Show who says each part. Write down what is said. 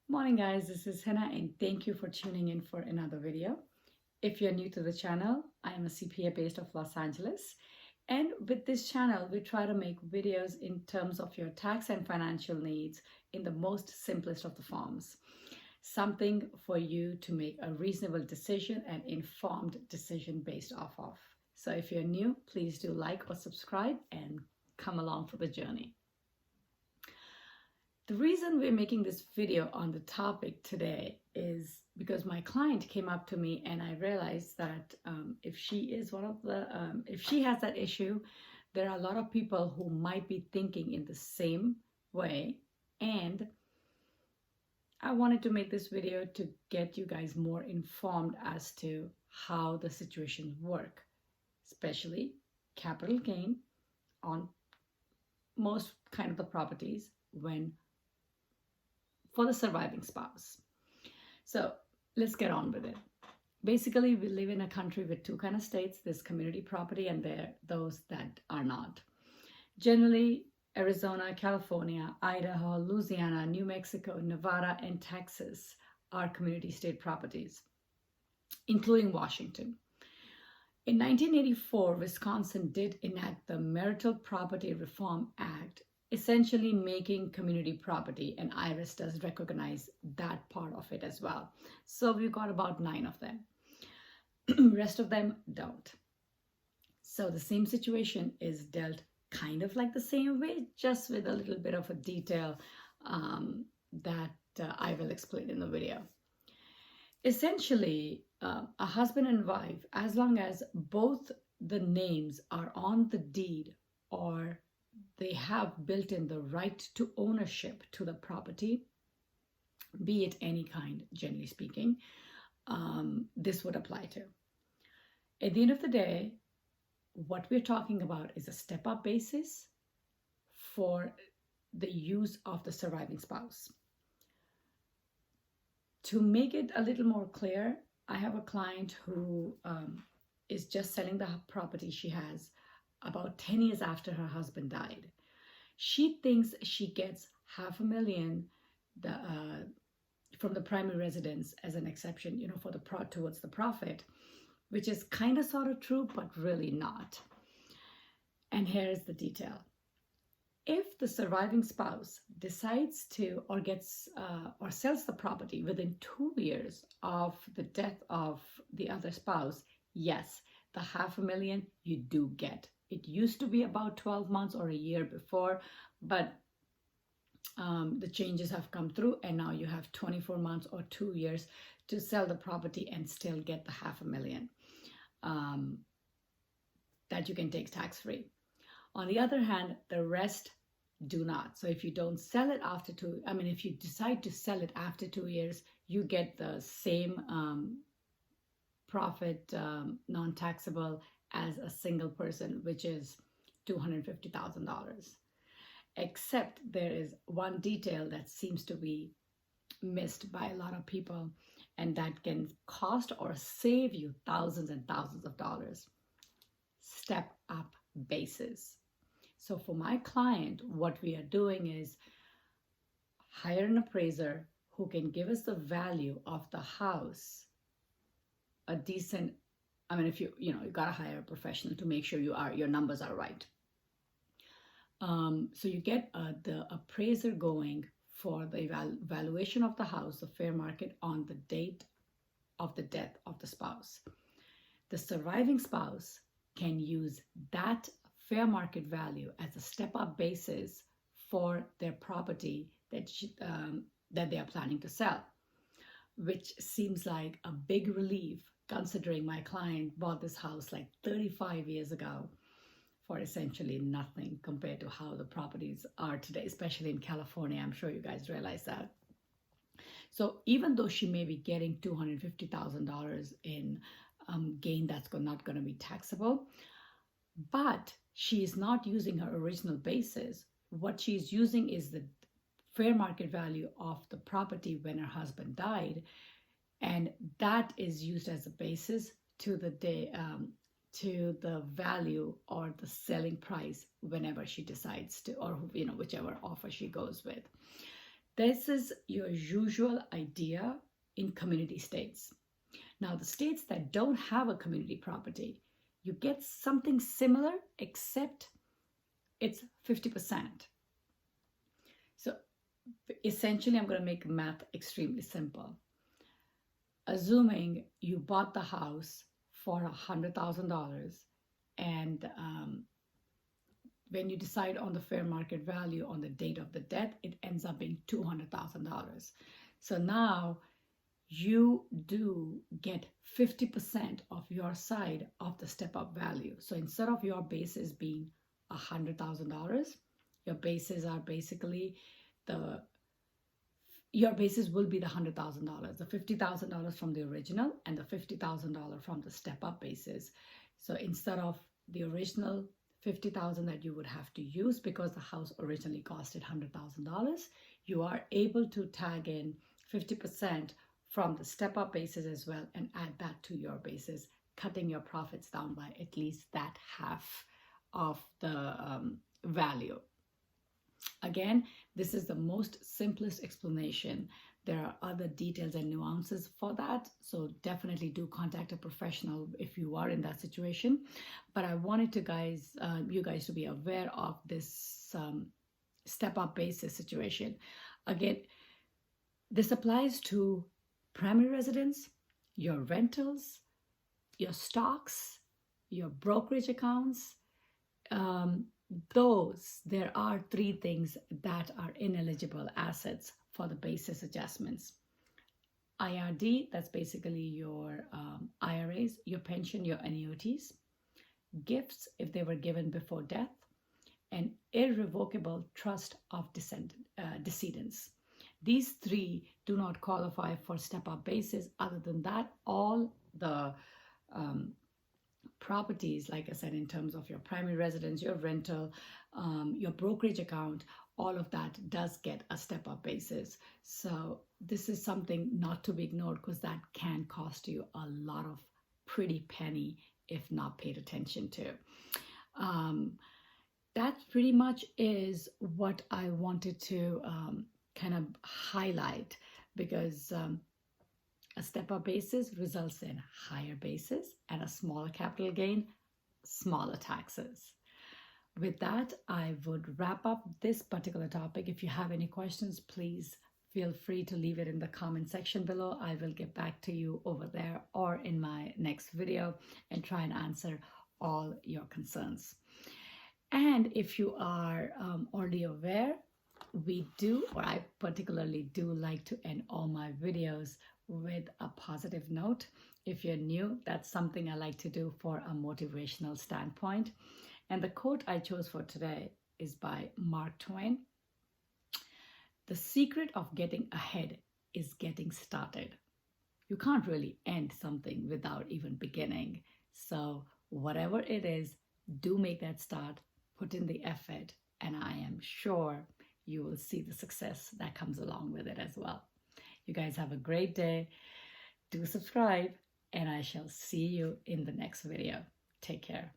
Speaker 1: Morning guys, this is Hannah and thank you for tuning in for another video. If you're new to the channel, I am a CPA based of Los Angeles, and with this channel we try to make videos in terms of your tax and financial needs in the most simplest of the forms. Something for you to make a reasonable decision and informed decision based off of. So if you're new, please do like or subscribe and come along for the journey. The reason we're making this video on the topic today is because my client came up to me and I realized that if she has that issue, there are a lot of people who might be thinking in the same way. And I wanted to make this video to get you guys more informed as to how the situations work, especially capital gain on most kind of the properties for the surviving spouse. So let's get on with it. Basically, we live in a country with two kind of states. There's community property and there those that are not. Generally, Arizona, California, Idaho, Louisiana, New Mexico, Nevada, and Texas are community state properties, including Washington. In 1984, Wisconsin did enact the Marital Property Reform Act, essentially making community property, and IRS does recognize that part of it as well. So we've got about 9 of them. Rest of them don't. So the same situation is dealt kind of like the same way, just with a little bit of a detail that I will explain in the video. Essentially, a husband and wife, as long as both the names are on the deed or they have built in the right to ownership to the property, be it any kind, generally speaking, this would apply to. At the end of the day, what we're talking about is a step-up basis for the use of the surviving spouse. To make it a little more clear, I have a client who is just selling the property she has about 10 years after her husband died. She thinks she gets $500,000 from the primary residence as an exception, for towards the profit, which is kind of sort of true, but really not. And here's the detail. If the surviving spouse decides to or gets or sells the property within 2 years of the death of the other spouse, yes, the $500,000 you do get. It used to be about 12 months or a year before, but the changes have come through and now you have 24 months or 2 years to sell the property and still get the $500,000 that you can take tax-free. On the other hand, the rest do not. So if you don't sell it if you decide to sell it after 2 years, you get the same profit, non-taxable as a single person, which is $250,000. Except there is one detail that seems to be missed by a lot of people, and that can cost or save you thousands and thousands of dollars. Step up basis. So for my client, what we are doing is hire an appraiser who can give us the value of the house, a decent, if you got to hire a professional to make sure your numbers are right. So you get the appraiser going for the valuation of the house, the fair market on the date of the death of the spouse. The surviving spouse can use that fair market value as a step-up basis for their property that they are planning to sell, which seems like a big relief considering my client bought this house like 35 years ago for essentially nothing compared to how the properties are today, especially in California. I'm sure you guys realize that. So even though she may be getting $250,000 in gain that's not going to be taxable, but she is not using her original basis. What she's using is the fair market value of the property when her husband died, and that is used as a basis to the value or the selling price whenever she decides to, or whichever offer she goes with. This is your usual idea in community states. Now, the states that don't have a community property, you get something similar, except it's 50%. So essentially, I'm going to make math extremely simple. Assuming you bought the house for $100,000, and when you decide on the fair market value on the date of the death, it ends up being $200,000. So now you do get 50% of your side of the step-up value. So instead of your basis being $100,000, your bases are basically your basis will be the $100,000, the $50,000 from the original and the $50,000 from the step-up basis. So instead of the original $50,000 that you would have to use because the house originally costed $100,000, you are able to tag in 50% from the step-up basis as well and add that to your basis, cutting your profits down by at least that half of the value. Again, this is the most simplest explanation. There are other details and nuances for that, so definitely do contact a professional if you are in that situation. But I wanted to you guys to be aware of this step-up basis situation. Again, this applies to primary residence, your rentals, your stocks, your brokerage accounts. There are three things that are ineligible assets for the basis adjustments. IRD, that's basically your IRAs, your pension, your annuities, gifts if they were given before death, and irrevocable trust of decedents. These three do not qualify for step-up basis. Other than that, all the properties, like I said, in terms of your primary residence, your rental, your brokerage account, all of that does get a step-up basis. So this is something not to be ignored, because that can cost you a lot of pretty penny if not paid attention to. That pretty much is what I wanted to kind of highlight, because a step-up basis results in higher basis, and a smaller capital gain, smaller taxes. With that, I would wrap up this particular topic. If you have any questions, please feel free to leave it in the comment section below. I will get back to you over there or in my next video and try and answer all your concerns. And if you are already aware, I particularly do like to end all my videos with a positive note. If you're new, that's something I like to do for a motivational standpoint. And the quote I chose for today is by Mark Twain. The secret of getting ahead is getting started. You can't really end something without even beginning. So whatever it is, do make that start, put in the effort, and I am sure you will see the success that comes along with it as well. You guys have a great day. Do subscribe, and I shall see you in the next video. Take care.